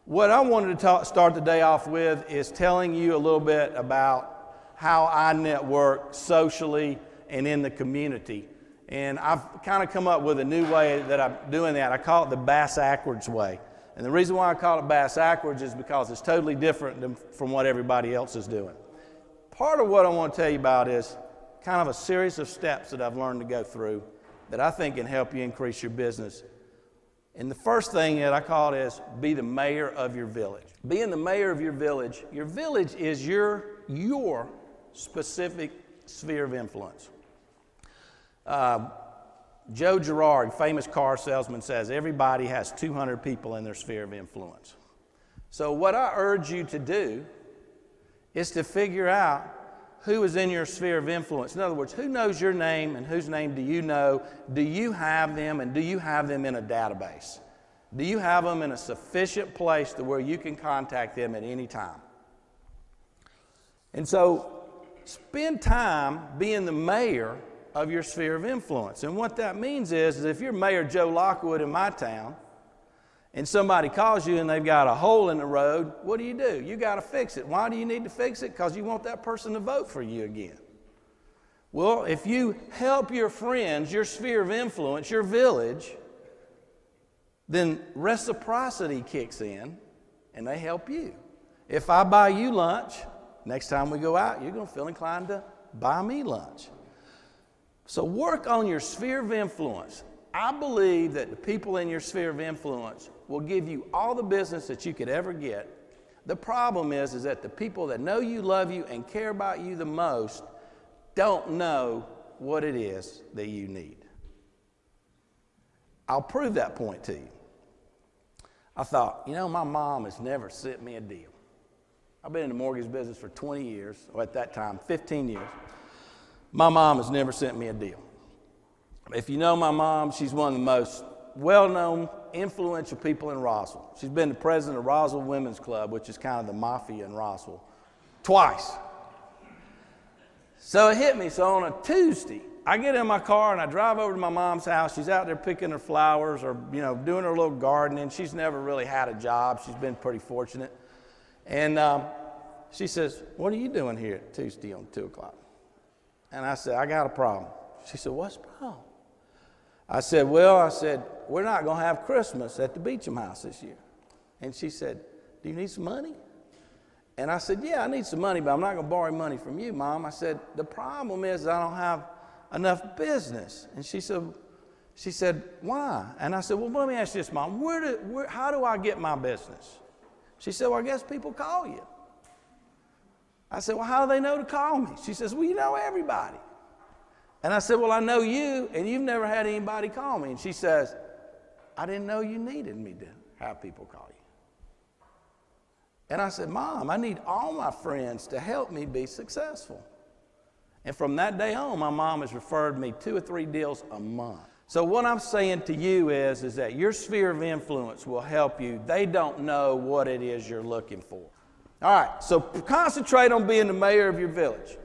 What I wanted to start the day off with is telling you a little bit about how I network socially and in the community. And I've kind of come up with a new way that I'm doing that. I call it the Bass-Ackward way. And the reason why I call it Bass-Ackward is because it's totally different from what everybody else is doing. Part of what I want to tell you about is kind of a series of steps that I've learned to go through that I think can help you increase your business. And the first thing that I call it is be the mayor of your village. Being the mayor of your village is your specific sphere of influence. Joe Girard, famous car salesman, says everybody has 200 people in their sphere of influence. So what I urge you to do is to figure out who is in your sphere of influence. In other words, who knows your name and whose name do you know? Do you have them, and do you have them in a database? Do you have them in a sufficient place to where you can contact them at any time? And so spend time being the mayor of your sphere of influence. And what that means is if you're Mayor Joe Lockwood in my town and somebody calls you and they've got a hole in the road, what do? You got to fix it. Why do you need to fix it? Because you want that person to vote for you again. Well, if you help your friends, your sphere of influence, your village, then reciprocity kicks in and they help you. If I buy you lunch, next time we go out, you're going to feel inclined to buy me lunch. So work on your sphere of influence. I believe that the people in your sphere of influence will give you all the business that you could ever get. The problem is that the people that know you, love you, and care about you the most don't know what it is that you need. I'll prove that point to you. I thought, my mom has never sent me a deal. I've been in the mortgage business for 20 years, or at that time, 15 years. My mom has never sent me a deal. If you know my mom, she's one of the most well-known, influential people in Roswell. She's been the president of Roswell Women's Club, which is kind of the mafia in Roswell, twice. So it hit me. So on a Tuesday, I get in my car and I drive over to my mom's house. She's out there picking her flowers or, doing her little gardening. She's never really had a job. She's been pretty fortunate. And she says, "What are you doing here Tuesday on 2 o'clock?" And I said, "I got a problem." She said, "What's the problem?" I said, "We're not going to have Christmas at the Beecham house this year." And she said, "Do you need some money?" And I said, "Yeah, I need some money, but I'm not going to borrow money from you, Mom." I said, "The problem is I don't have enough business." And she said, "Why?" And I said, "Well, let me ask you this, Mom. How do I get my business?" She said, "Well, I guess people call you." I said, "Well, how do they know to call me?" She says, "Well, you know everybody." And I said, "Well, I know you, and you've never had anybody call me." And she says, "I didn't know you needed me to have people call you." And I said, "Mom, I need all my friends to help me be successful." And from that day on, my mom has referred me 2 or 3 deals a month. So what I'm saying to you is that your sphere of influence will help you. They don't know what it is you're looking for. All right, so concentrate on being the mayor of your village.